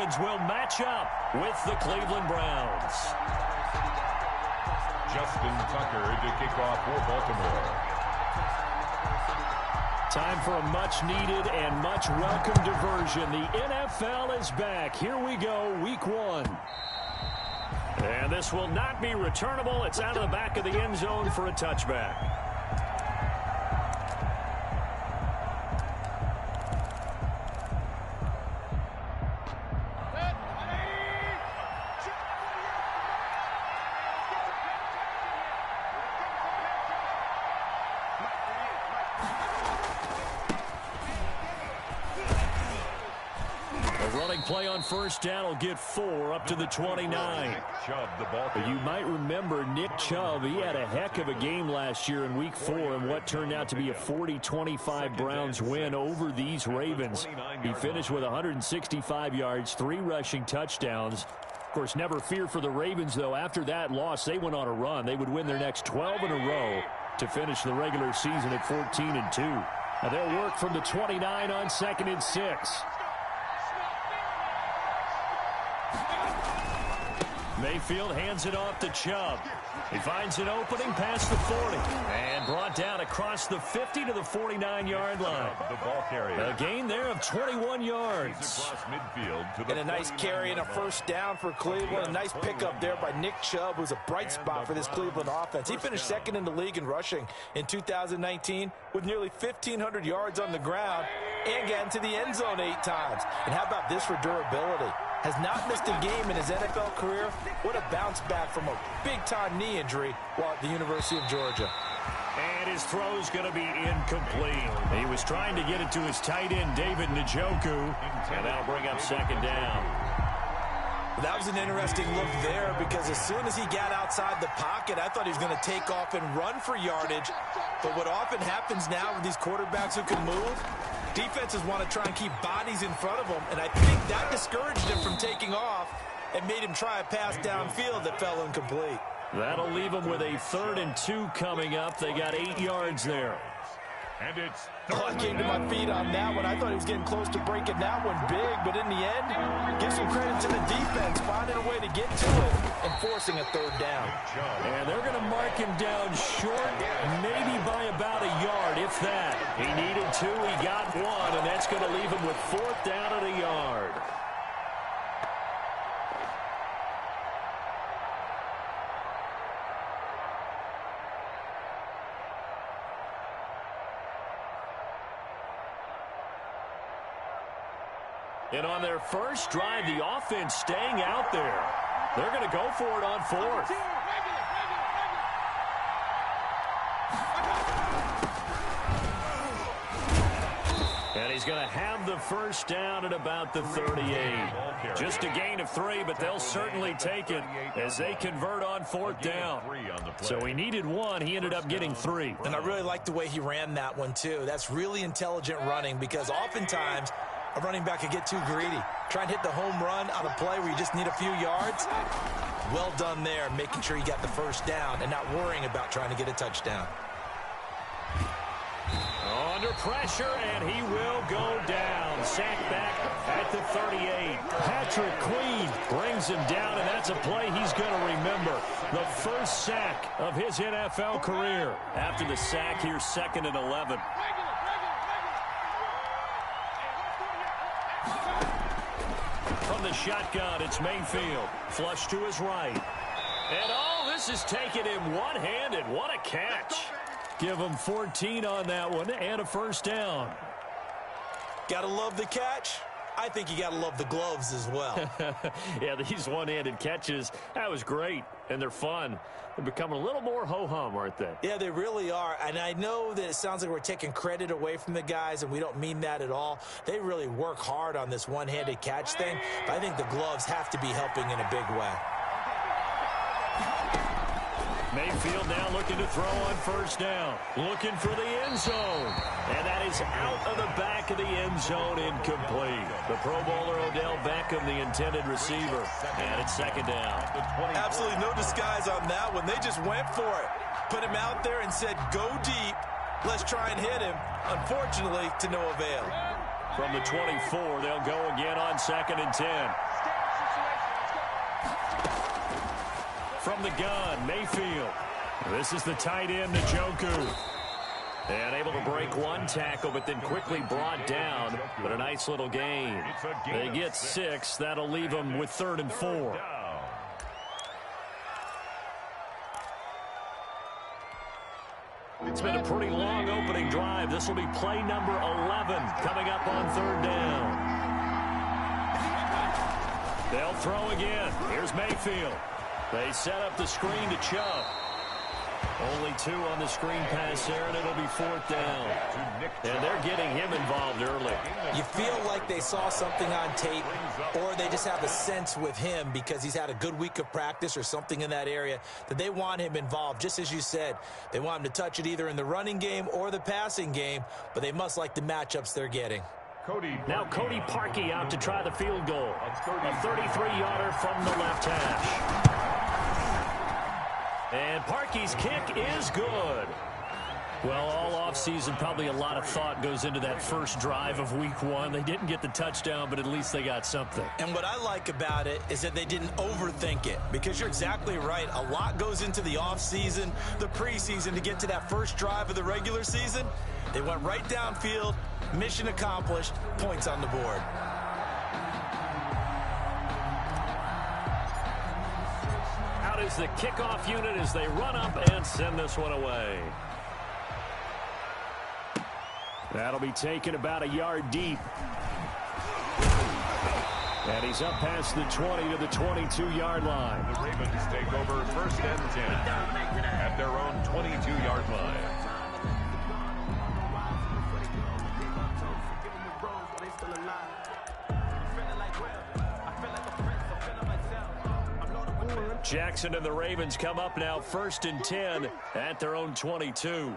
Ravens will match up with the Cleveland Browns. Justin Tucker to kick off for Baltimore. Time for a much-needed and much-welcome diversion. The NFL is back. Here we go, Week 1. And this will not be returnable. It's out of the back of the end zone for a touchback. Play on first down will get 4 up to the 29. You might remember Nick Chubb. He had a heck of a game last year in Week 4 in what turned out to be a 40-25 Browns win over these Ravens. He finished with 165 yards, 3 rushing touchdowns. Of course, never fear for the Ravens, though. After that loss, they went on a run. They would win their next 12 in a row to finish the regular season at 14-2. Now they'll work from the 29 on 2nd and 6. Mayfield hands it off to Chubb. He finds an opening past the 40 and brought down across the 50 to the 49-yard line. The ball carrier. A gain there of 21 yards. And a nice carry and a first down for Cleveland. A nice pickup there by Nick Chubb, who's a bright spot for this Cleveland offense. He finished 2nd in the league in rushing in 2019 with nearly 1,500 yards on the ground and getting to the end zone 8 times. And how about this for durability? Has not missed a game in his NFL career. What a bounce back from a big-time knee injury while at the University of Georgia. And his throw's going to be incomplete. He was trying to get it to his tight end, David Njoku, and that'll bring up 2nd down. That was an interesting look there because as soon as he got outside the pocket, I thought he was going to take off and run for yardage. But what often happens now with these quarterbacks who can move, defenses want to try and keep bodies in front of them, and I think that discouraged him from taking off and made him try a pass downfield that fell incomplete. That'll leave him with a 3rd and 2 coming up. They got 8 yards there. And it's I came to my feet on that one. I thought he was getting close to breaking that one big, but in the end, give some credit to the defense, finding a way to get to it and forcing a 3rd down. And they're going to mark him down short, maybe by about a yard, if that. He needed 2, he got 1, and that's going to leave him with 4th down at a yard. And on their first drive, the offense staying out there. They're going to go for it on 4th. And he's going to have the first down at about the 38. Just a gain of 3, but they'll certainly take it as they convert on 4th down. So he needed 1. He ended up getting 3. And I really like the way he ran that one, too. That's really intelligent running because oftentimes a running back could get too greedy. Try and hit the home run on a play where you just need a few yards. Well done there, making sure you got the first down and not worrying about trying to get a touchdown. Under pressure, and he will go down. Sacked back at the 38. Patrick Queen brings him down, and that's a play he's going to remember. The first sack of his NFL career. After the sack, here's 2nd and 11. From the shotgun, it's Mayfield. Flush to his right. And oh, this is taking him one-handed. What a catch. Give him 14 on that one and a first down. Gotta love the catch. I think you gotta love the gloves as well. Yeah, these one-handed catches, that was great, and they're fun. They're becoming a little more ho-hum, aren't they? Yeah, they really are, and I know that it sounds like we're taking credit away from the guys, and we don't mean that at all. They really work hard on this one-handed catch thing, but I think the gloves have to be helping in a big way. Mayfield now looking to throw on first down. Looking for the end zone. And that is out of the back of the end zone, incomplete. The Pro Bowler Odell Beckham, the intended receiver. And it's 2nd down. Absolutely no disguise on that one. They just went for it. Put him out there and said, go deep. Let's try and hit him. Unfortunately, to no avail. From the 24, they'll go again on 2nd and 10. from the gun, Mayfield. This is the tight end, Njoku. And able to break one tackle, but then quickly brought down. But a nice little gain. They get 6. That'll leave them with 3rd and 4. It's been a pretty long opening drive. This will be play number 11 coming up on 3rd down. They'll throw again. Here's Mayfield. They set up the screen to Chubb. Only 2 on the screen pass there, and it'll be 4th down. And they're getting him involved early. You feel like they saw something on tape, or they just have a sense with him because he's had a good week of practice or something in that area that they want him involved. Just as you said, they want him to touch it either in the running game or the passing game, but they must like the matchups they're getting. Now Cody Parkey out to try the field goal. A 33-yarder from the left hash. And Parkey's kick is good. Well, all offseason, probably a lot of thought goes into that first drive of week 1. They didn't get the touchdown, but at least they got something. And what I like about it is that they didn't overthink it, because you're exactly right. A lot goes into the offseason, the preseason, to get to that first drive of the regular season. They went right downfield, mission accomplished, points on the board. Out is the kickoff unit as they run up and send this one away. That'll be taken about a yard deep. And he's up past the 20 to the 22-yard line. The Ravens take over 1st and 10 at their own 22-yard line. Jackson and the Ravens come up now 1st and 10 at their own 22.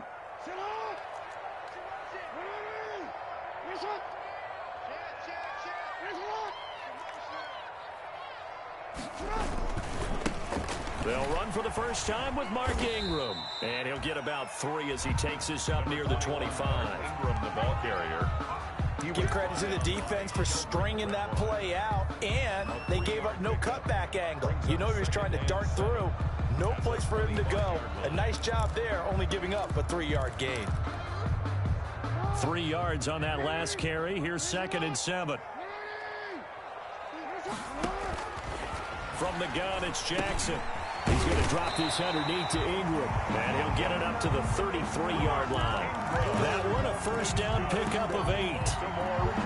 They'll run for the first time with Mark Ingram. And he'll get about 3 as he takes this up near the 25. Ingram, the ball carrier. Give credit to the defense for stringing that play out, and they gave up no cutback angle. You know he was trying to dart through. No place for him to go. A nice job there, only giving up a 3-yard gain. 3 yards on that last carry. Here's 2nd and 7. From the gun, it's Jackson. He's going to drop this underneath to Ingram. And he'll get it up to the 33-yard line. That one a first down pickup of 8.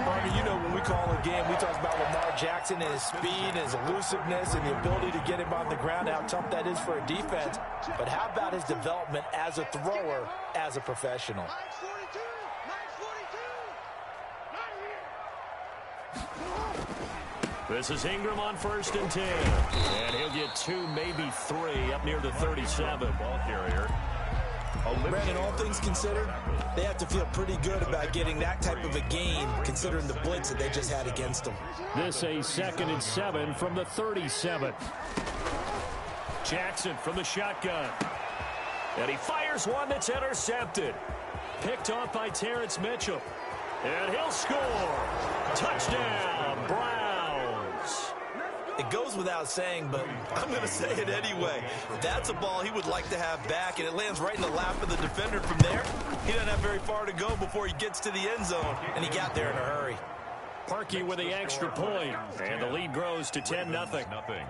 Barney, you know when we call a game, we talk about Lamar Jackson and his speed and his elusiveness and the ability to get him on the ground, how tough that is for a defense. But how about his development as a thrower, as a professional? This is Ingram on 1st and 10. And he'll get 2, maybe 3 up near the 37. Ball carrier. Brandon, all things considered, they have to feel pretty good about getting that type of a gain, considering the blitz that they just had against them. This a 2nd and 7 from the 37. Jackson from the shotgun. And he fires one that's intercepted. Picked off by Terrence Mitchell. And he'll score. Touchdown, Browns. It goes without saying, but I'm going to say it anyway. That's a ball he would like to have back, and it lands right in the lap of the defender from there. He doesn't have very far to go before he gets to the end zone, and he got there in a hurry. Parkey with the extra point, and the lead grows to 10-0.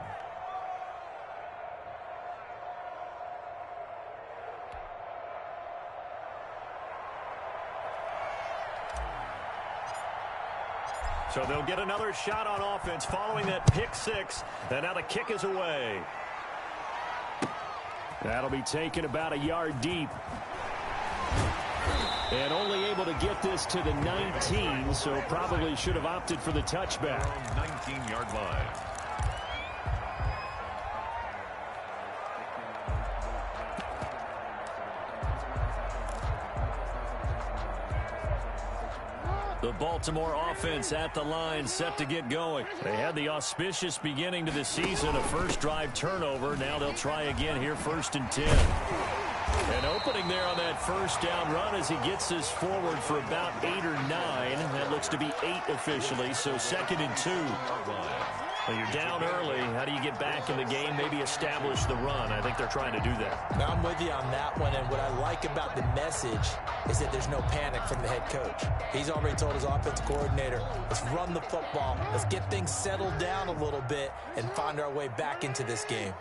So they'll get another shot on offense following that pick 6. And now the kick is away. That'll be taken about a yard deep. And only able to get this to the 19, so probably should have opted for the touchback. 19-yard line. The Baltimore offense at the line, set to get going. They had the auspicious beginning to the season, a first drive turnover. Now they'll try again here, 1st and 10. And opening there on that first down run as he gets this forward for about 8 or 9. That looks to be 8 officially, so 2nd and 2. Well, you're down early. How do you get back in the game, maybe establish the run? I think they're trying to do that. Now, I'm with you on that one, and what I like about the message is that there's no panic from the head coach. He's already told his offensive coordinator, let's run the football, let's get things settled down a little bit and find our way back into this game.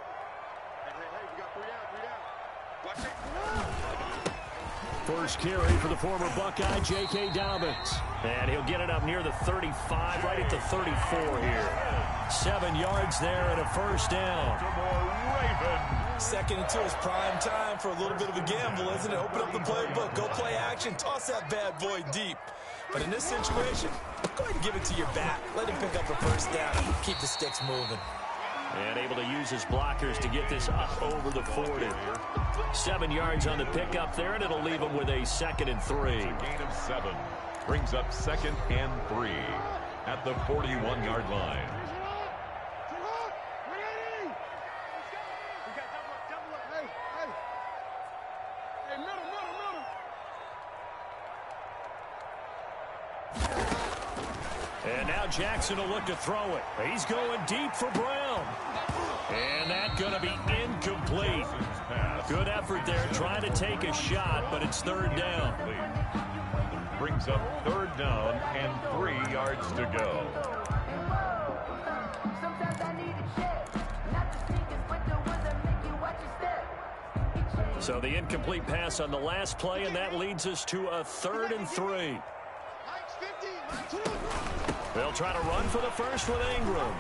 First carry for the former Buckeye, J.K. Dobbins. And he'll get it up near the 35, right at the 34 here. 7 yards there and a first down. Second and 2 is prime time for a little bit of a gamble, isn't it? Open up the playbook, go play action, toss that bad boy deep. But in this situation, go ahead and give it to your back. Let him pick up a first down. Keep the sticks moving. And able to use his blockers to get this up over the 40. 7 yards on the pickup there, and it'll leave him with a 2nd and 3. Gain of 7 brings up 2nd and 3 at the 41-yard line. And now Jackson will look to throw it. He's going deep for Brown. And that's going to be incomplete. Good effort there trying to take a shot, but it's 3rd down. Brings up 3rd down and 3 yards to go. So the incomplete pass on the last play, and that leads us to a 3rd and 3. They'll try to run for the first with Ingram.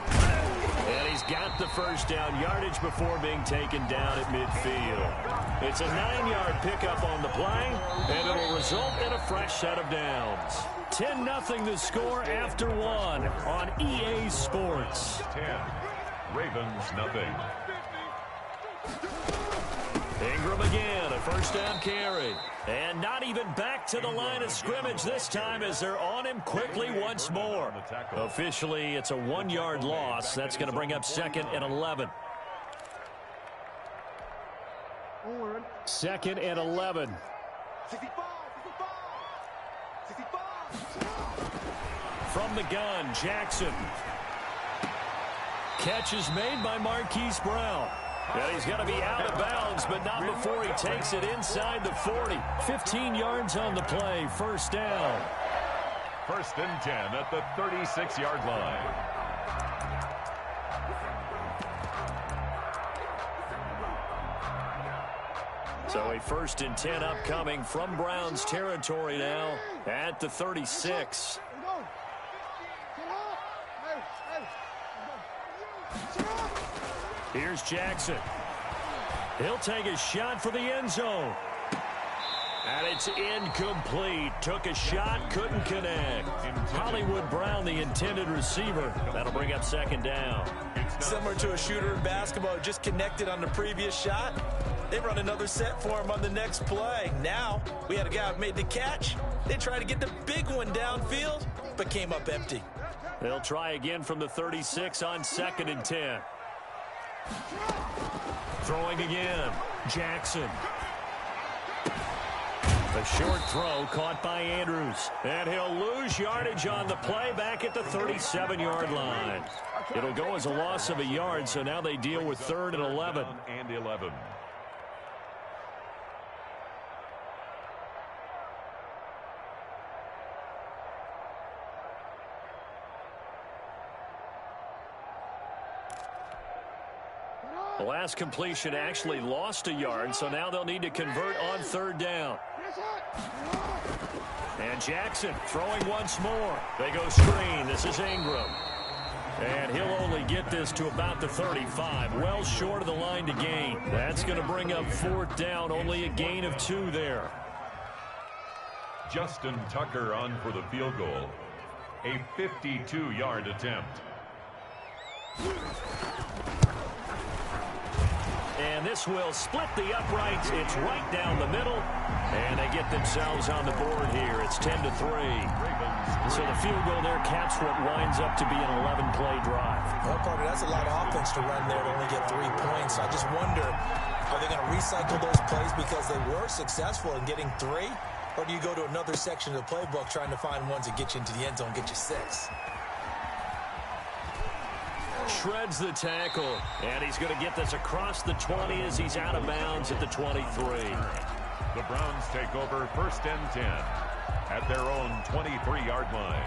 And he's got the first down yardage before being taken down at midfield. It's a 9-yard pickup on the play, and it'll result in a fresh set of downs. 10-0 the score after 1 on EA Sports. 10, Ravens nothing. Ingram again, a first down carry. And not even back to the line of scrimmage this time as they're on him quickly once more. Officially, it's a 1-yard loss. That's going to bring up 2nd and 11. 2nd and 11. From the gun, Jackson. Catch is made by Marquise Brown. And he's going to be out of bounds, but not before he takes it inside the 40. 15 yards on the play, first down. 1st and 10 at the 36-yard line. So a 1st and 10 upcoming from Browns territory now at the 36. Here's Jackson. He'll take a shot for the end zone. And it's incomplete. Took a shot, couldn't connect. Hollywood Brown, the intended receiver. That'll bring up 2nd down. Similar to a shooter in basketball, just connected on the previous shot. They run another set for him on the next play. Now, we had a guy who made the catch. They tried to get the big one downfield, but came up empty. They'll try again from the 36 on 2nd and 10. Throwing again, Jackson. A short throw caught by Andrews. And he'll lose yardage on the play back at the 37-yard line. It'll go as a loss of a yard, so now they deal with 3rd and 11. And 11. The last completion actually lost a yard, so now they'll need to convert on 3rd down. And Jackson throwing once more. They go screen. This is Ingram. And he'll only get this to about the 35, well short of the line to gain. That's going to bring up 4th down, only a gain of 2 there. Justin Tucker on for the field goal. A 52-yard attempt. And this will split the uprights. It's right down the middle. And they get themselves on the board here. It's 10-3. So the field goal there caps what winds up to be an 11-play drive. Well, Carter, that's a lot of offense to run there to only get 3 points. I just wonder, are they going to recycle those plays because they were successful in getting 3? Or do you go to another section of the playbook trying to find ones that get you into the end zone, get you 6? Shreds the tackle. And he's going to get this across the 20 as he's out of bounds at the 23. The Browns take over 1st and 10 at their own 23-yard line.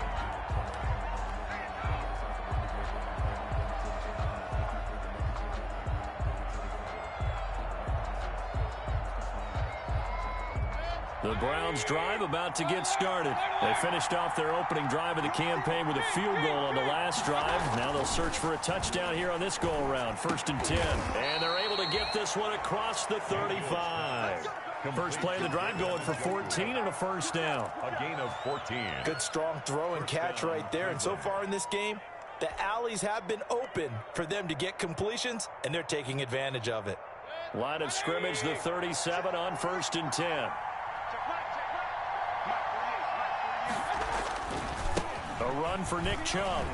The Browns drive about to get started. They finished off their opening drive of the campaign with a field goal on the last drive. Now they'll search for a touchdown here on this go-around. 1st and 10. And they're able to get this one across the 35. First play of the drive going for 14 and a first down. A gain of 14. Good strong throw and catch right there. And so far in this game, the alleys have been open for them to get completions, and they're taking advantage of it. Line of scrimmage, the 37 on 1st and 10. A run for Nick Chubb.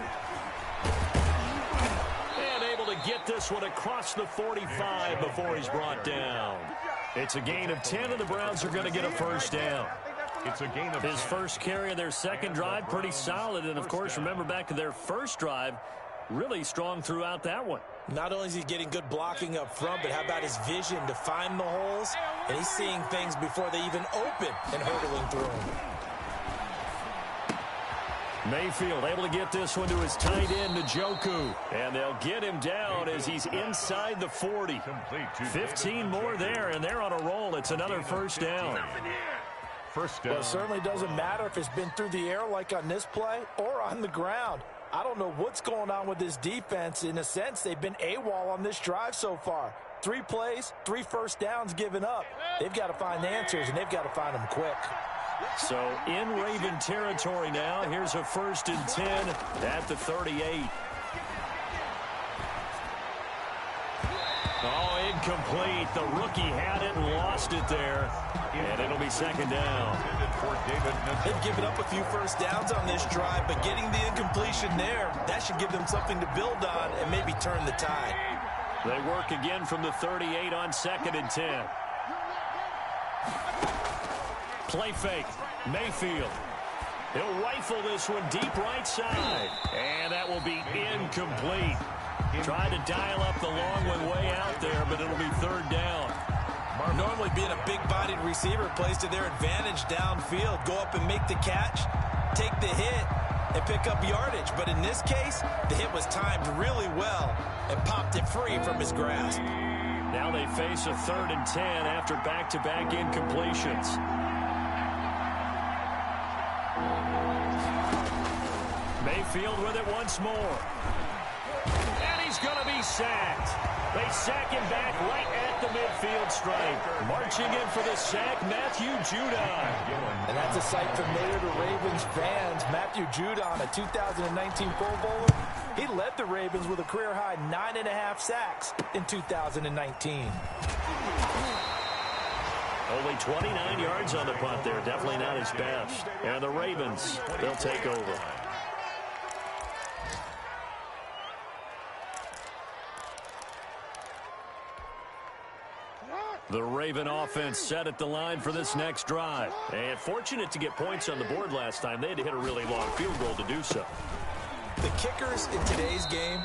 And able to get this one across the 45 before he's brought down. It's a gain of 10, and the Browns are going to get a first down. It's a gain of his first carry of their second drive, pretty solid. And, of course, remember back to their first drive, really strong throughout that one. Not only is he getting good blocking up front, but how about his vision to find the holes? And he's seeing things before they even open and hurdling through them. Mayfield able to get this one to his tight end, Njoku. And they'll get him down as he's inside the 40. 15 more there, and they're on a roll. It's another first down. First down. Well, it certainly doesn't matter if it's been through the air like on this play or on the ground. I don't know what's going on with this defense. In a sense, they've been AWOL on this drive so far. 3 plays, 3 first downs given up. They've got to find answers, and they've got to find them quick. So in Raven territory now. Here's a 1st and 10 at the 38. Oh, incomplete. The rookie had it and lost it there. And it'll be 2nd down. They've given up a few first downs on this drive, but getting the incompletion there, that should give them something to build on and maybe turn the tide. They work again from the 38 on 2nd and 10. Play fake. Mayfield. He'll rifle this one deep right side. And that will be incomplete. Tried to dial up the long one way out there, but it'll be 3rd down. Normally being a big-bodied receiver plays to their advantage downfield. Go up and make the catch, take the hit, and pick up yardage. But in this case, the hit was timed really well and popped it free from his grasp. Now they face a 3rd and 10 after back-to-back incompletions. Mayfield with it once more. And he's going to be sacked. They sack him back right at the midfield stripe. Marching in for the sack, Matthew Judon. And that's a sight familiar to Ravens fans. Matthew Judon, a 2019 Pro Bowler. He led the Ravens with a career-high 9.5 sacks in 2019. Only 29 yards on the punt there. Definitely not his best. And the Ravens, they'll take over. The Raven offense set at the line for this next drive. And fortunate to get points on the board last time. They had to hit a really long field goal to do so. The kickers in today's game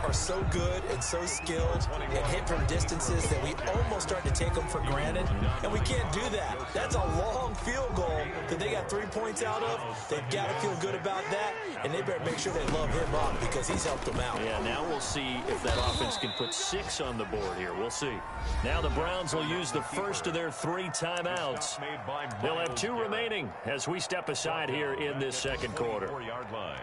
are so good and so skilled and hit from distances that we almost start to take them for granted, and we can't do that. That's a long field goal that they got 3 points out of. They've got to feel good about that, and they better make sure they love him up because he's helped them out. Yeah, now we'll see if that offense can put 6 on the board here. We'll see. Now the Browns will use the first of their 3 timeouts. They'll have 2 remaining as we step aside here in this second quarter. 4-yard line.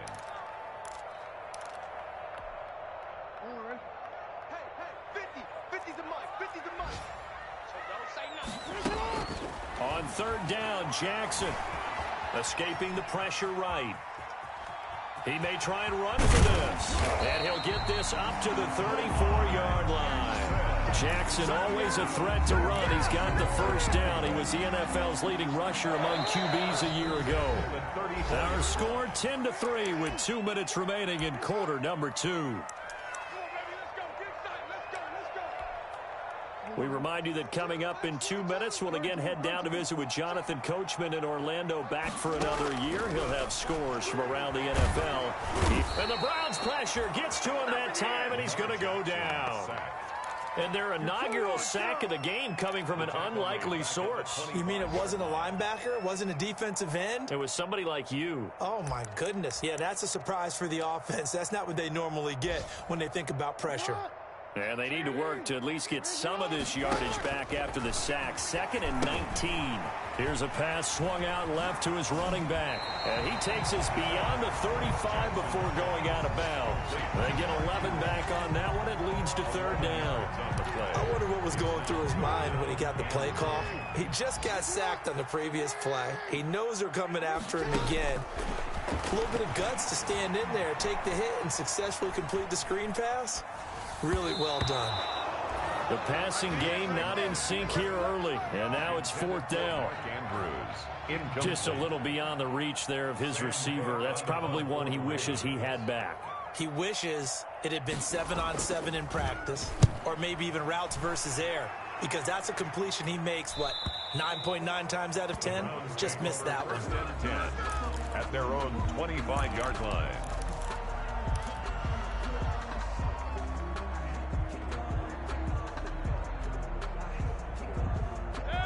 On 3rd down, Jackson escaping the pressure right. He may try and run for this, and he'll get this up to the 34-yard line. Jackson always a threat to run. He's got the first down. He was the NFL's leading rusher among QBs a year ago. Our score 10-3 with 2 minutes remaining in quarter number 2. We remind you that coming up in 2 minutes, we'll again head down to visit with Jonathan Coachman in Orlando, back for another year. He'll have scores from around the NFL. And the Browns' pressure gets to him that time, and he's going to go down. And their inaugural sack of the game coming from an unlikely source. You mean it wasn't a linebacker? It wasn't a defensive end? It was somebody like you. Oh, my goodness. Yeah, that's a surprise for the offense. That's not what they normally get when they think about pressure. And they need to work to at least get some of this yardage back after the sack. 2nd and 19. Here's a pass swung out left to his running back. And he takes us beyond the 35 before going out of bounds. They get 11 back on that one. It leads to 3rd down. I wonder what was going through his mind when he got the play call. He just got sacked on the previous play. He knows they're coming after him again. A little bit of guts to stand in there, take the hit, and successfully complete the screen pass. Really well done. The passing game not in sync here early. And now it's 4th down. Just a little beyond the reach there of his receiver. That's probably one he wishes he had back. He wishes it had been 7-on-7 in practice, or maybe even routes versus air, because that's a completion he makes, 9.9 times out of 10? Just missed that one. At their own 25-yard line.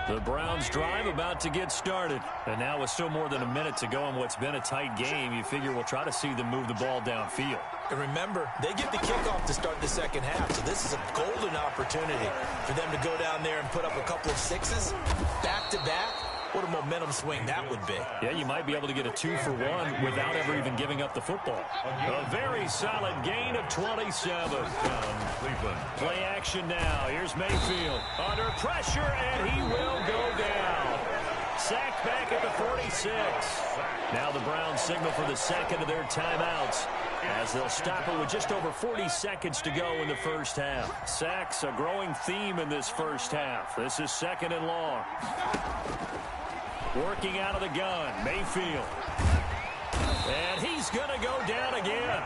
The Browns drive about to get started. And now with still more than a minute to go in what's been a tight game, you figure we'll try to see them move the ball downfield. And remember, they get the kickoff to start the second half, so this is a golden opportunity for them to go down there and put up a couple of sixes back-to-back. What a momentum swing that would be. Yeah, you might be able to get a 2-for-1 without ever even giving up the football. A very solid gain of 27. Play action now. Here's Mayfield under pressure, and he will go down. Sacked back at the 46. Now the Browns signal for the second of their timeouts, as they'll stop it with just over 40 seconds to go in the first half. Sacks, a growing theme in this first half. This is 2nd and long. Working out of the gun, Mayfield. And he's going to go down again.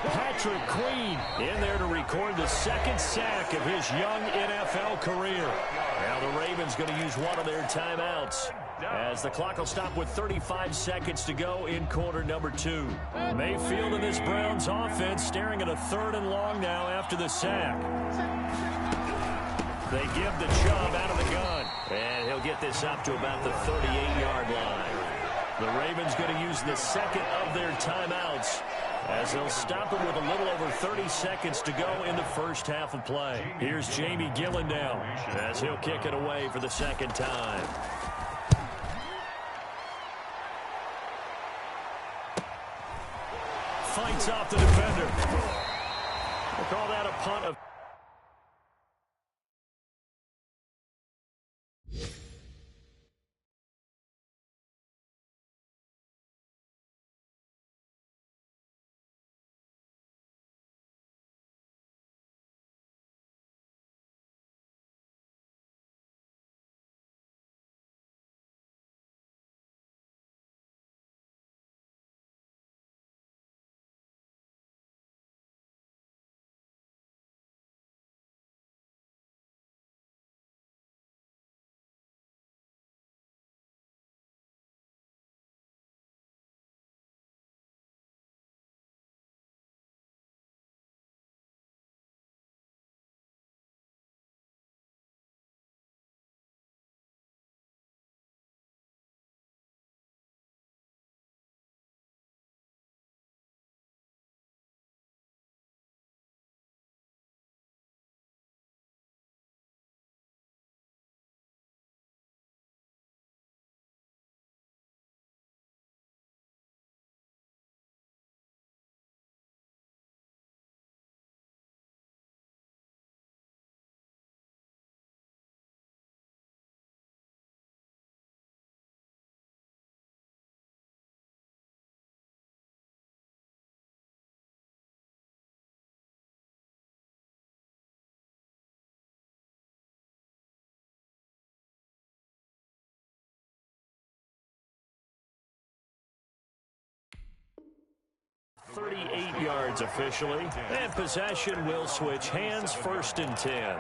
Patrick Queen in there to record the 2nd sack of his young NFL career. Now the Ravens going to use one of their timeouts, as the clock will stop with 35 seconds to go in quarter number 2. Mayfield and this Browns offense staring at a 3rd and long now after the sack. They give the Chubb out of the gun, and he'll get this up to about the 38-yard line. The Ravens going to use the 2nd of their timeouts, as they'll stop it with a little over 30 seconds to go in the first half of play. Here's Jamie Gillen now, as he'll kick it away for the 2nd time. Fights off the defender. We'll call that a punt of... ...38 yards officially, and possession will switch hands. 1st and 10.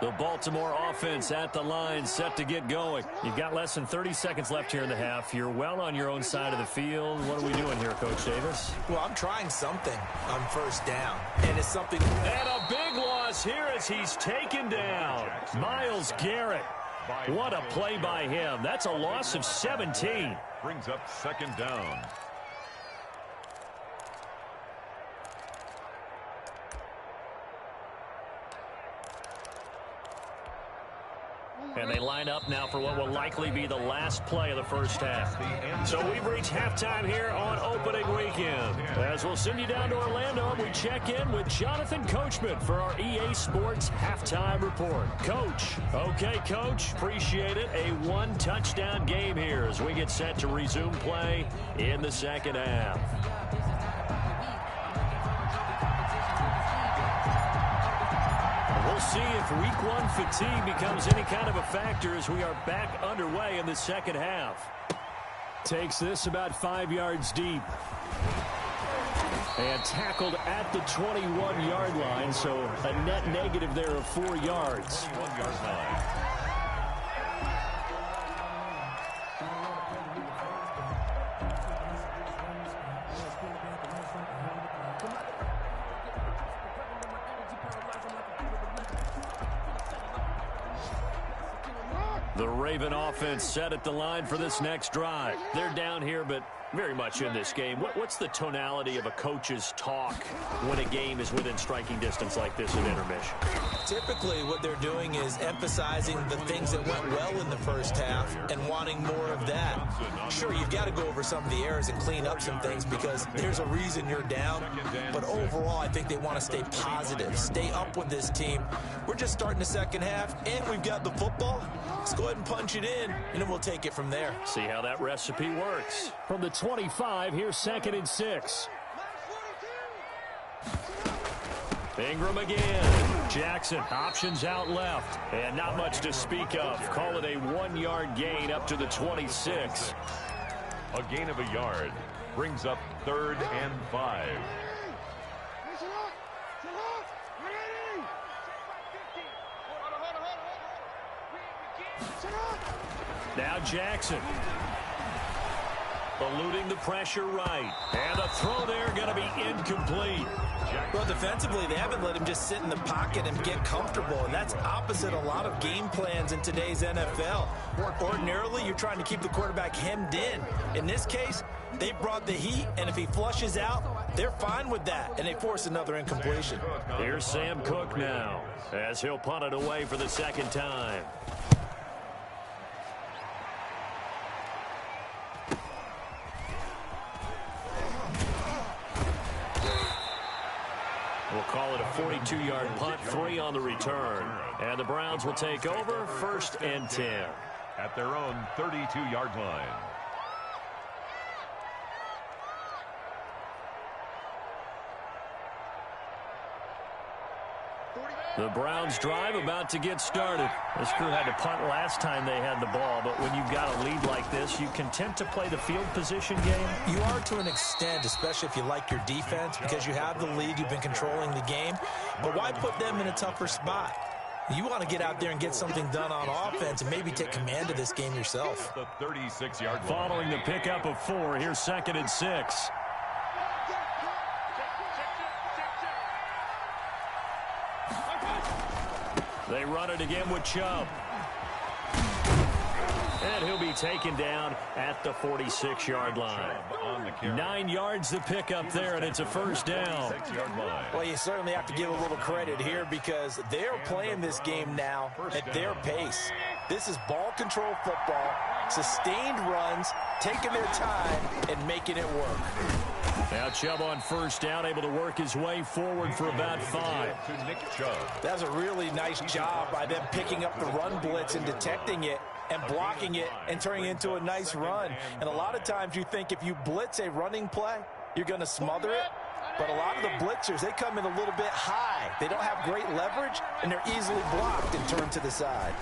The Baltimore offense at the line, set to get going. You've got less than 30 seconds left here in the half. You're well on your own side of the field. What are we doing here, Coach Davis? Well, I'm trying something on first down, and it's something. And a big loss here as he's taken down. Myles Garrett. What a play by him. That's a loss of 17. Brings up second down. And they line up now for what will likely be the last play of the first half. So we've reached halftime here on opening weekend. As we'll send you down to Orlando, we check in with Jonathan Coachman for our EA Sports Halftime Report. Coach. Okay, Coach. Appreciate it. A one-touchdown game here as we get set to resume play in the second half. We'll see if week one fatigue becomes any kind of a factor as we are back underway in the second half. Takes this about 5 yards deep. And tackled at the 21-yard line, so a net negative there of 4 yards. 21-yard line. The Raven offense set at the line for this next drive. They're down here, but very much in this game. What's the tonality of a coach's talk when a game is within striking distance like this at intermission? Typically, what they're doing is emphasizing the things that went well in the first half and wanting more of that. Sure, you've got to go over some of the errors and clean up some things because there's a reason you're down. But overall, I think they want to stay positive, stay up with this team. We're just starting the second half, and we've got the football. Let's go ahead and punch it in, and then we'll take it from there. See how that recipe works. From the 25, here's 2nd and 6. Ingram again. Jackson, options out left. And not much to speak of. Call it a 1-yard gain up to the 26. A gain of a yard brings up 3rd and 5. Now Jackson. Eluding the pressure right. And the throw there going to be incomplete. Well, defensively, they haven't let him just sit in the pocket and get comfortable, and that's opposite a lot of game plans in today's NFL. Ordinarily, you're trying to keep the quarterback hemmed in. In this case, they brought the heat, and if he flushes out, they're fine with that, and they force another incompletion. Here's Sam Cook now, as he'll punt it away for the second time. We'll call it a 42-yard punt, 3 on the return. And the Browns will take over 1st and 10. At their own 32-yard line. The Browns drive about to get started. This crew had to punt last time they had the ball, but when you've got a lead like this, you content to play the field position game? You are to an extent, especially if you like your defense, because you have the lead, you've been controlling the game. But why put them in a tougher spot? You want to get out there and get something done on offense and maybe take command of this game yourself. The 36-yard line. Following the pickup of 4, here's 2nd and 6. They run it again with Chubb. And he'll be taken down at the 46-yard line. 9 yards to pick up there, and it's a 1st down. Well, you certainly have to give a little credit here because they're playing this game now at their pace. This is ball control football, sustained runs, taking their time, and making it work. Now Chubb on 1st down, able to work his way forward for about 5. To Nick Chubb. That's a really nice job by them picking up the run blitz and detecting it and blocking it and turning it into a nice run. And a lot of times you think if you blitz a running play, you're going to smother it. But a lot of the blitzers, they come in a little bit high. They don't have great leverage, and they're easily blocked and turned to the side.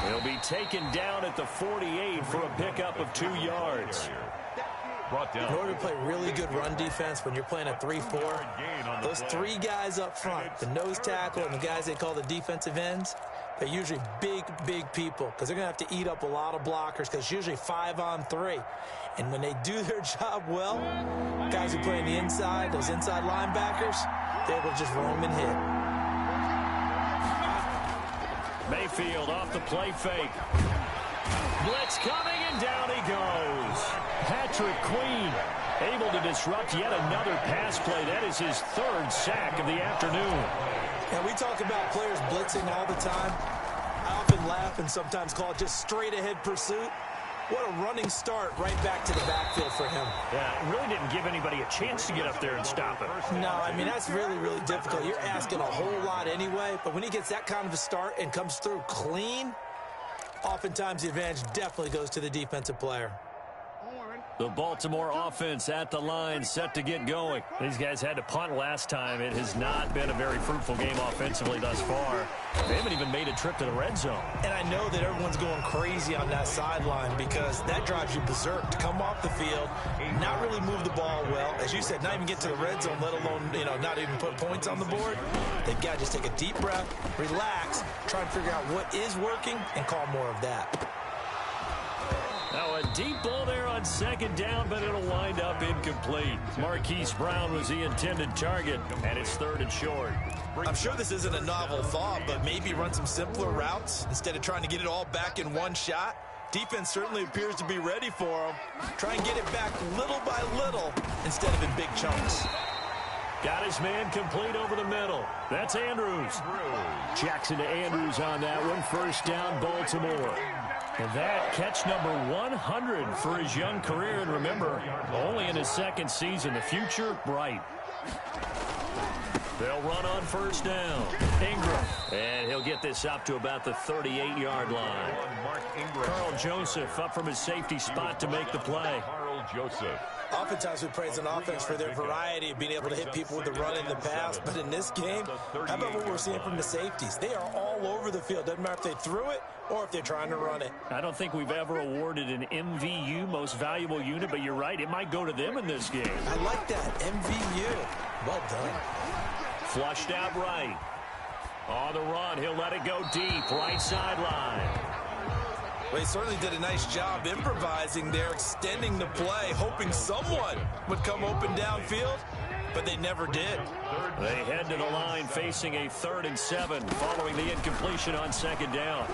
He'll be taken down at the 48 for a pickup of 2 yards. brought down. In order to play really good run defense when you're playing a 3-4, those three guys up front, the nose tackle and the guys they call the defensive ends, they're usually big, big people because they're going to have to eat up a lot of blockers because it's usually 5-on-3. And when they do their job well, guys who play on the inside, those inside linebackers, they're able to just roam and hit. Mayfield off the play fake. Blitz coming, and down he goes. Patrick Queen able to disrupt yet another pass play. That is his third sack of the afternoon. And we talk about players blitzing all the time. I often laugh and sometimes call it just straight-ahead pursuit. What a running start right back to the backfield for him. Yeah, it really didn't give anybody a chance to get up there and stop it. No, I mean, that's really, really difficult. You're asking a whole lot anyway, but when he gets that kind of a start and comes through clean, oftentimes the advantage definitely goes to the defensive player. The Baltimore offense at the line, set to get going. These guys had to punt last time. It has not been a very fruitful game offensively thus far. They haven't even made a trip to the red zone. And I know that everyone's going crazy on that sideline because that drives you berserk to come off the field, not really move the ball well. As you said, not even get to the red zone, let alone, not even put points on the board. They've got to just take a deep breath, relax, try and figure out what is working, and call more of that. Now a deep ball there on second down, but it'll wind up incomplete. Marquise Brown was the intended target, and it's 3rd and short. I'm sure this isn't a novel thought, but maybe run some simpler routes instead of trying to get it all back in one shot. Defense certainly appears to be ready for him. Try and get it back little by little instead of in big chunks. Got his man complete over the middle. That's Andrews. Jackson to Andrews on that one. First down, Baltimore. And that catch number 100 for his young career. And remember, only in his second season. The future, bright. They'll run on first down. Ingram. And he'll get this up to about the 38-yard line. Carl Joseph up from his safety spot to make the play. Carl Joseph. Oftentimes we praise an offense for their variety of being able to hit people with the run and the pass. But in this game, how about what we're seeing from the safeties? They are all over the field. Doesn't matter if they threw it or if they're trying to run it. I don't think we've ever awarded an MVU, most valuable unit, but you're right. It might go to them in this game. I like that. MVU. Well done. Flushed out right. On the run, he'll let it go deep. Right sideline. Well, he certainly did a nice job improvising there, extending the play, hoping someone would come open downfield, but they never did. They head to the line facing a 3rd and 7 following the incompletion on second down.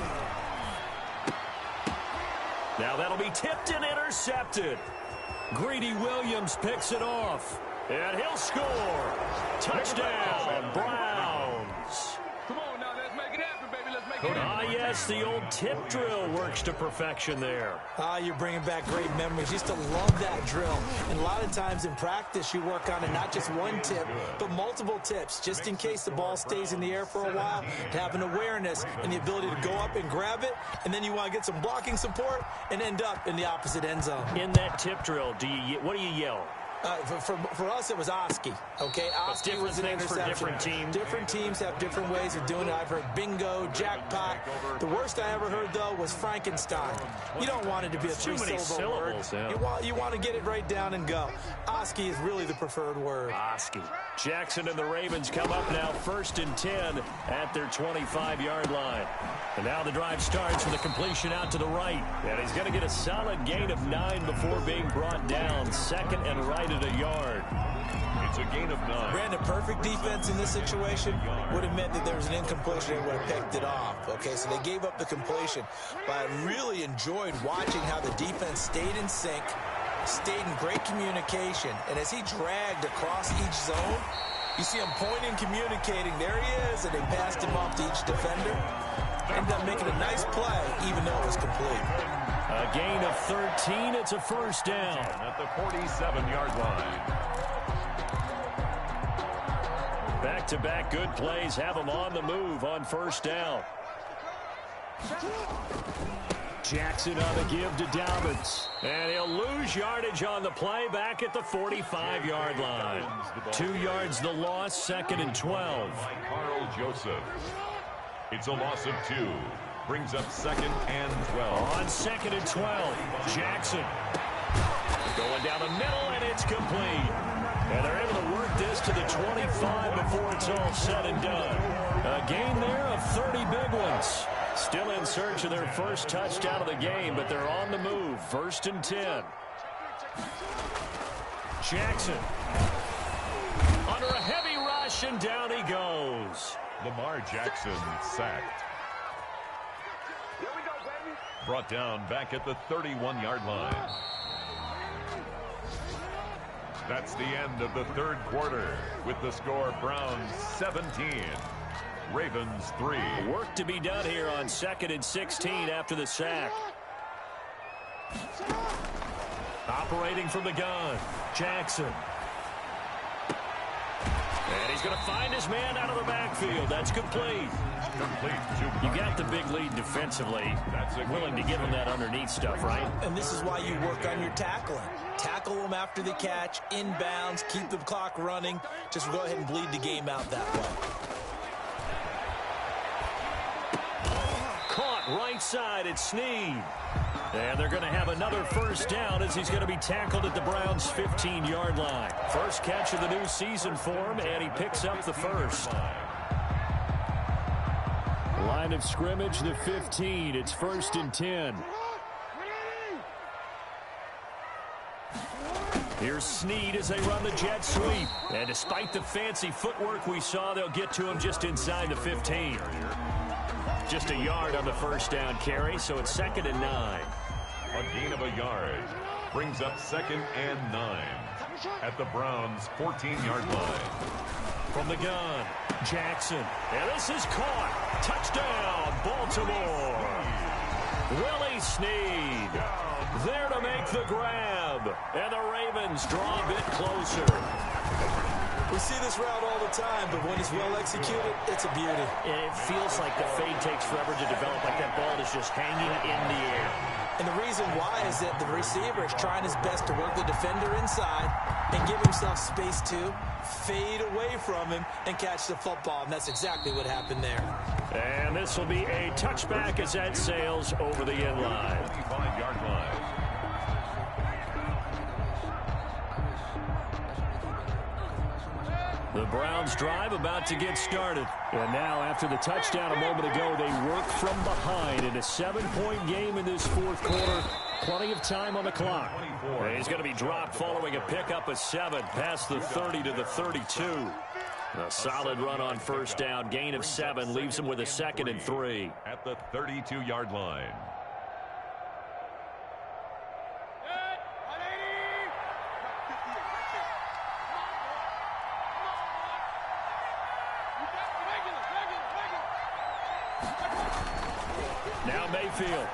Now that'll be tipped and intercepted. Greedy Williams picks it off, and he'll score. Touchdown, Browns. Come on now, let's make it happen, baby. Let's make it happen. Ah, yes, the old tip drill works to perfection there. Ah, you're bringing back great memories. Used to love that drill. And a lot of times in practice, you work on it, not just one tip, but multiple tips, just in case the ball stays in the air for a while, to have an awareness and the ability to go up and grab it, and then you want to get some blocking support and end up in the opposite end zone. In that tip drill, what do you yell? For us, it was Oski. Okay, Oski was an interception. For different teams. Different teams have different ways of doing it. I've heard bingo, jackpot. The worst I ever heard, though, was Frankenstein. You don't want it to be a three-syllable word. Yeah. You want to get it right down and go. Oski is really the preferred word. Oski. Jackson and the Ravens come up now 1st and 10 at their 25-yard line. And now the drive starts with a completion out to the right. And he's going to get a solid gain of 9 before being brought down. 2nd and right at a yard. It's a gain of 9. Brandon, perfect defense in this situation would have meant that there was an incompletion and would have picked it off. Okay, so they gave up the completion. But I really enjoyed watching how the defense stayed in sync, stayed in great communication. And as he dragged across each zone, you see him pointing, communicating. There he is, and they passed him off to each defender. Ended up making a nice play, even though it was complete. A gain of 13. It's a first down. At the 47-yard line. Back-to-back good plays have them on the move on first down. Jackson on the give to Dobbins. And he'll lose yardage on the play back at the 45-yard line. 2 yards the loss, 2nd and 12. Carl Joseph. It's a loss of 2. Brings up 2nd and 12. On 2nd and 12, Jackson Going down the middle, and it's complete. And they're able to work this to the 25 before it's all said and done. A game there of 30 big ones. Still in search of their first touchdown of the game, but they're on the move. 1st and 10. Jackson. Under a heavy rush, and down he goes. Lamar Jackson sacked. Brought down back at the 31-yard line. That's the end of the third quarter with the score Browns 17, Ravens 3. Work to be done here on 2nd and 16 after the sack. Operating from the gun, Jackson. And he's going to find his man out of the backfield. That's complete. You got the big lead defensively. Willing to give him that underneath stuff, right? And this is why you work on your tackling. Tackle them after the catch, inbounds, keep the clock running. Just go ahead and bleed the game out that way. Caught right side at Snead. And they're going to have another first down as he's going to be tackled at the Browns' 15-yard line. First catch of the new season for him, and he picks up the first. Line of scrimmage, the 15. It's 1st and 10. Here's Snead as they run the jet sweep. And despite the fancy footwork we saw, they'll get to him just inside the 15. Just a yard on the first down carry, so it's 2nd and 9. A gain of a yard brings up 2nd and 9 at the Browns' 14-yard line. From the gun, Jackson. And this is caught. Touchdown, Baltimore. Willie Snead there to make the grab. And the Ravens draw a bit closer. We see this route all the time, but when it's well executed, it's a beauty. It feels like the fade takes forever to develop, like that ball is just hanging in the air. And the reason why is that the receiver is trying his best to work the defender inside and give himself space to fade away from him and catch the football, and that's exactly what happened there. And this will be a touchback as that sails over the end line. 25-yard line. The Browns drive about to get started. And now after the touchdown a moment ago, they work from behind in a 7-point game in this fourth quarter. Plenty of time on the clock. And he's going to be dropped following a pickup of 7 past the 30 to the 32. A solid run on first down. Gain of 7 leaves him with a 2nd and 3. At the 32-yard line. Now Mayfield.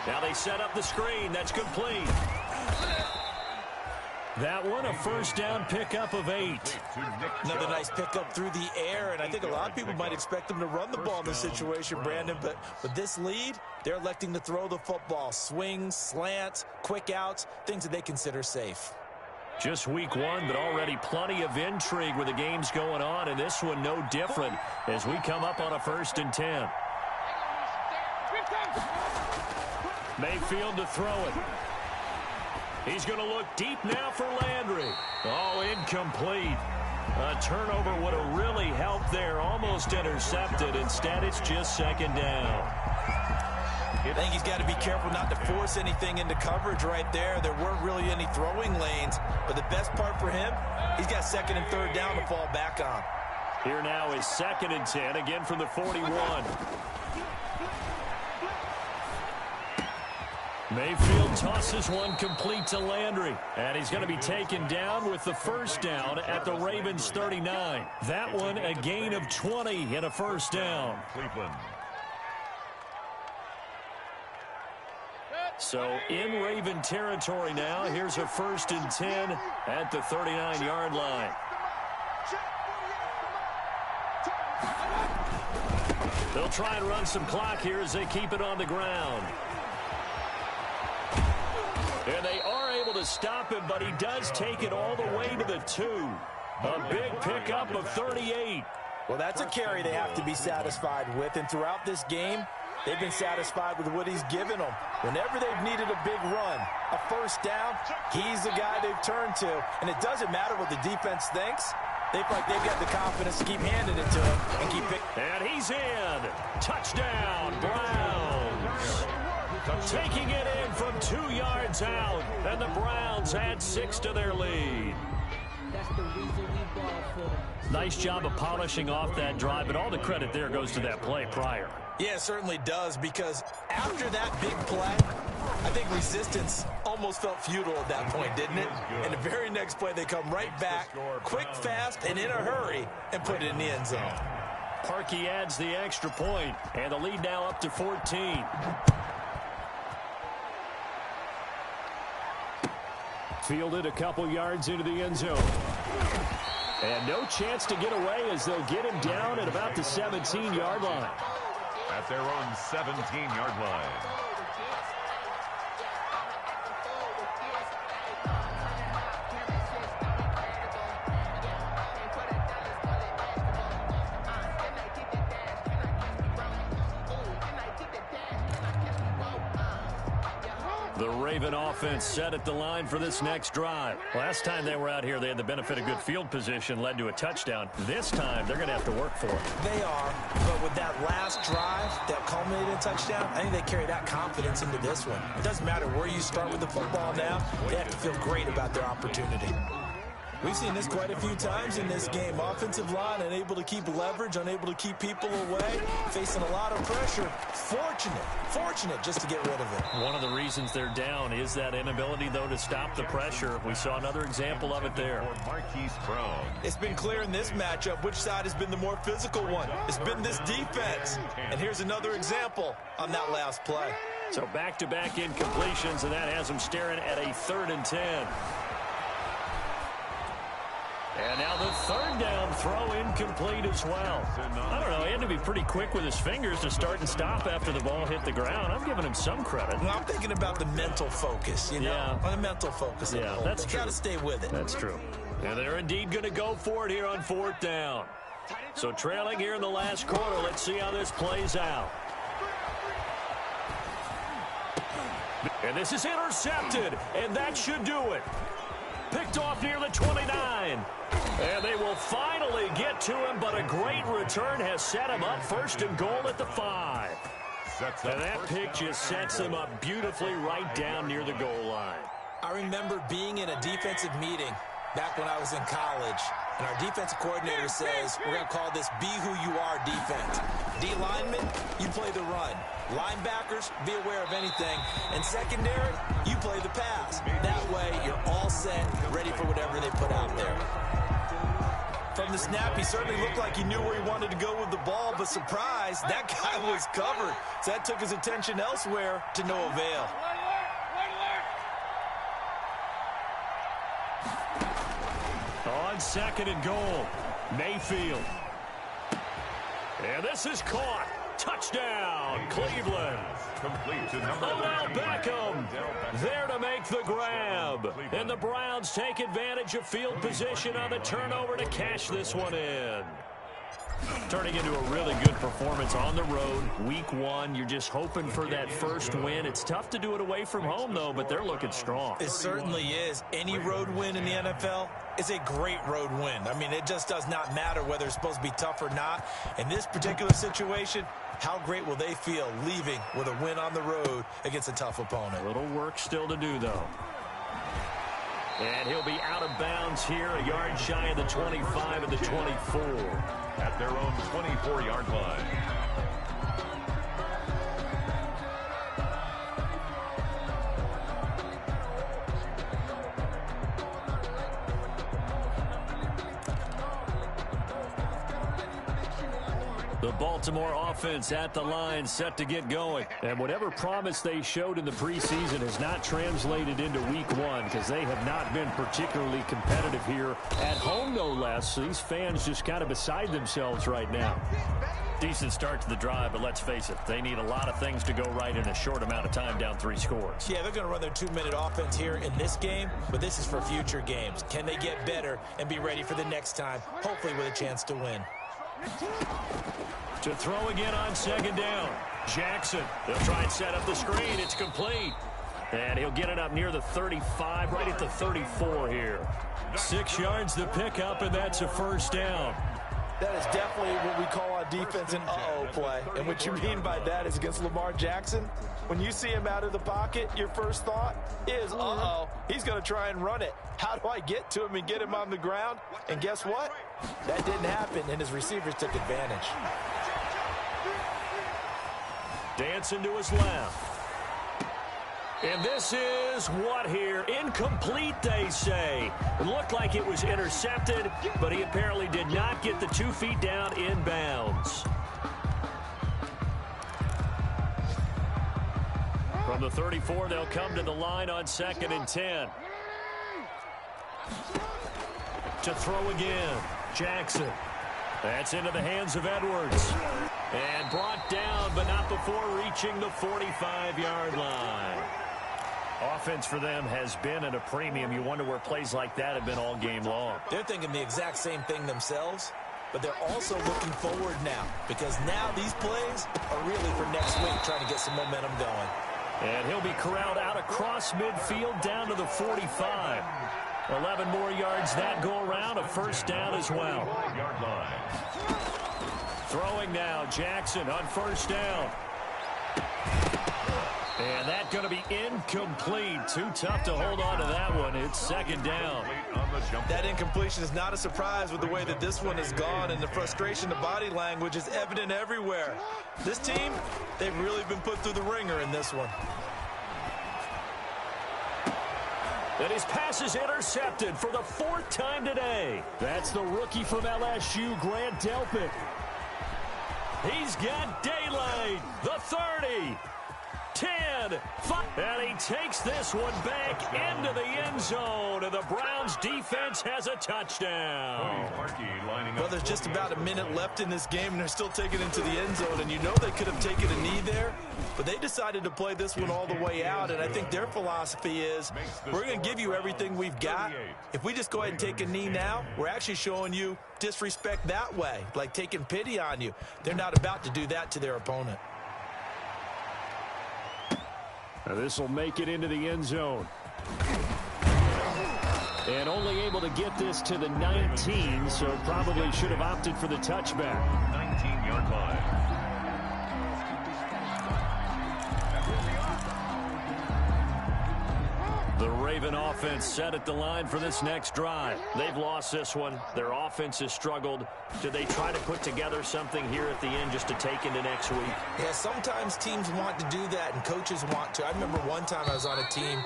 Now they set up the screen. That's complete. That one, a first down pickup of 8. Another nice pickup through the air, and I think a lot of people might expect them to run the ball in this situation, Brandon, but with this lead, they're electing to throw the football. Swings, slants, quick outs, things that they consider safe. Just week 1, but already plenty of intrigue with the games going on, and this one no different as we come up on a 1st and 10. Mayfield to throw it. He's going to look deep now for Landry. Oh, incomplete. A turnover would have really helped there. Almost intercepted. Instead, it's just 2nd down. I think he's got to be careful not to force anything into coverage right there. There weren't really any throwing lanes. But the best part for him, he's got 2nd and 3rd down to fall back on. Here now is 2nd and 10, again from the 41. Mayfield tosses one complete to Landry. And he's going to be taken down with the first down at the Ravens' 39. That one a gain of 20 and a first down. Cleveland. So in Raven territory now. Here's a 1st and 10 at the 39-yard line. They'll try and run some clock here as they keep it on the ground. And they are able to stop him, but he does take it all the way to the 2. A big pickup of 38. Well, that's a carry they have to be satisfied with. And throughout this game, they've been satisfied with what he's given them. Whenever they've needed a big run, a first down, he's the guy they've turned to. And it doesn't matter what the defense thinks. They feel like they've got the confidence to keep handing it to him and keep it. And he's in. Touchdown, Browns. Taking it in from 2 yards out. And the Browns add 6 to their lead. Nice job of polishing off that drive, but all the credit there goes to that play prior. Yeah, it certainly does, because after that big play, I think resistance almost felt futile at that point, didn't it? And the very next play, they come right back, quick, fast, and in a hurry, and put it in the end zone. Parkey adds the extra point, and the lead now up to 14. Fielded a couple yards into the end zone. And no chance to get away as they'll get him down at about the 17-yard line. At their own 17-yard line. The Raven offense set at the line for this next drive. Last time they were out here, they had the benefit of good field position, led to a touchdown. This time, they're going to have to work for it. They are, but with that last drive that culminated in touchdown, I think they carry that confidence into this one. It doesn't matter where you start with the football now. They have to feel great about their opportunity. We've seen this quite a few times in this game. Offensive line unable to keep leverage, unable to keep people away, facing a lot of pressure. Fortunate just to get rid of it. One of the reasons they're down is that inability, though, to stop the pressure. We saw another example of it there. It's been clear in this matchup which side has been the more physical one. It's been this defense. And here's another example on that last play. So back-to-back incompletions, and that has them staring at a 3rd and 10. And now the 3rd down throw incomplete as well. I don't know, he had to be pretty quick with his fingers to start and stop after the ball hit the ground. I'm giving him some credit. Well, I'm thinking about the mental focus, you know? Yeah. On the mental focus. Yeah, that's true. Got to stay with it. That's true. And they're indeed going to go for it here on 4th down. So trailing here in the last quarter, let's see how this plays out. And this is intercepted, and that should do it. Picked off near the 29. And they will finally get to him, but a great return has set him up 1st and goal at the 5. And that pick just sets him up beautifully right down near the goal line. I remember being in a defensive meeting back when I was in college, and our defensive coordinator says, we're going to call this Be Who You Are defense. D linemen, you play the run. Linebackers, be aware of anything. And secondary, you play the pass. That way, you're all set, ready for whatever they put out there. From the snap, he certainly looked like he knew where he wanted to go with the ball, but surprise, that guy was covered. So that took his attention elsewhere to no avail. On 2nd and goal, Mayfield. And this is caught. Touchdown, Cleveland. Complete to number Odell Beckham there to make the grab. And the Browns take advantage of field position on the turnover to cash this one in. Turning into a really good performance on the road. Week 1, you're just hoping for that first win. It's tough to do it away from home, though, but they're looking strong. It certainly is. Any road win in the NFL is a great road win. I mean, it just does not matter whether it's supposed to be tough or not. In this particular situation, how great will they feel leaving with a win on the road against a tough opponent? A little work still to do, though. And he'll be out of bounds here, a yard shy of the 25 and the 24. At their own 24-yard line. The Baltimore offense at the line, set to get going. And whatever promise they showed in the preseason has not translated into week 1 because they have not been particularly competitive here at home, no less. So these fans just kind of beside themselves right now. Decent start to the drive, but let's face it, they need a lot of things to go right in a short amount of time, down 3 scores. Yeah, they're going to run their 2-minute offense here in this game, but this is for future games. Can they get better and be ready for the next time, hopefully with a chance to win? To throw again on second down. Jackson, they'll try and set up the screen. It's complete. And he'll get it up near the 35, right at the 34 here. 6 yards the pickup, and that's a first down. That is definitely what we call on defense an uh-oh play. And what you mean by that is against Lamar Jackson, when you see him out of the pocket, your first thought is, uh-oh, he's going to try and run it. How do I get to him and get him on the ground? And guess what? That didn't happen, and his receivers took advantage. Dancing to his left. And this is what here? Incomplete, they say. It looked like it was intercepted, but he apparently did not get the 2 feet down in bounds. From the 34, they'll come to the line on 2nd and 10. To throw again, Jackson. That's into the hands of Edwards. And brought down, but not before reaching the 45-yard line. Offense for them has been at a premium. You wonder where plays like that have been all game long. They're thinking the exact same thing themselves, but they're also looking forward now, because now these plays are really for next week, trying to get some momentum going. And he'll be corralled out across midfield down to the 45. 11 more yards that go around, a first down as well. Throwing now, Jackson on first down. And that's going to be incomplete. Too tough to hold on to that one. It's second down. That incompletion is not a surprise with the way that this one has gone, and the frustration, the body language is evident everywhere. This team, they've really been put through the ringer in this one. And his pass is intercepted for the 4th time today. That's the rookie from LSU, Grant Delpit. He's got daylight. The 30. 10, 5, and he takes this one back into the end zone, and the Browns defense has a touchdown. Well, there's just about a minute left in this game, and they're still taking it into the end zone, and you know they could have taken a knee there, but they decided to play this one all the way out, and I think their philosophy is, we're going to give you everything we've got. If we just go ahead and take a knee now, we're actually showing you disrespect that way, like taking pity on you. They're not about to do that to their opponent. This will make it into the end zone. And only able to get this to the 19, so probably should have opted for the touchback. 19-yard line. The Raven offense set at the line for this next drive. They've lost this one. Their offense has struggled. Do they try to put together something here at the end just to take into next week? Yeah, sometimes teams want to do that and coaches want to. I remember one time I was on a team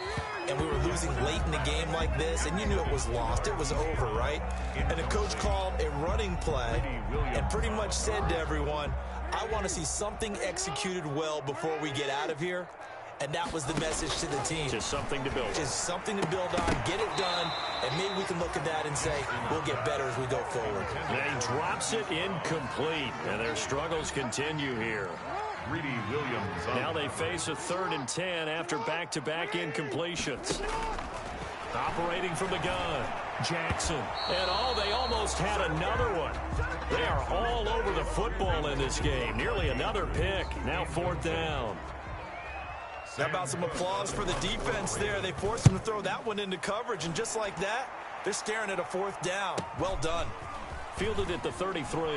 and we were losing late in a game like this, and you knew it was lost. It was over, right? And the coach called a running play and pretty much said to everyone, I want to see something executed well before we get out of here. And that was the message to the team. Just something to build on. Just something to build on, get it done, and maybe we can look at that and say, we'll get better as we go forward. And he drops it incomplete, and their struggles continue here. Greedy Williams. Now they face a 3rd and 10 after back-to-back incompletions. Operating from the gun, Jackson. And they almost had another one. They are all over the football in this game. Nearly another pick. Now 4th down. How about some applause for the defense there? They forced him to throw that one into coverage, and just like that, they're staring at a 4th down. Well done. Fielded at the 33.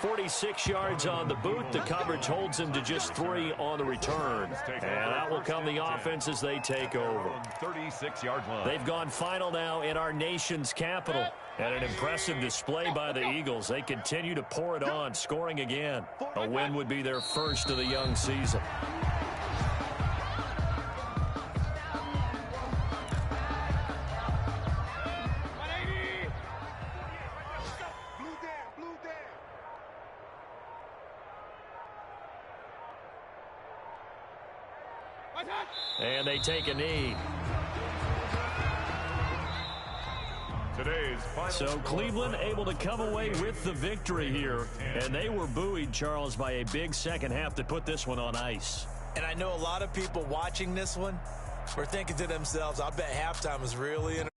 46 yards on the boot. The coverage holds him to just 3 on the return. And out will come the offense as they take over. 36-yard line. They've gone final now in our nation's capital. And an impressive display by the Eagles. They continue to pour it on, scoring again. A win would be their first of the young season. And they take a knee. So Cleveland able to come away with the victory here. And they were buoyed, Charles, by a big second half that put this one on ice. And I know a lot of people watching this one were thinking to themselves, I bet halftime was really interesting.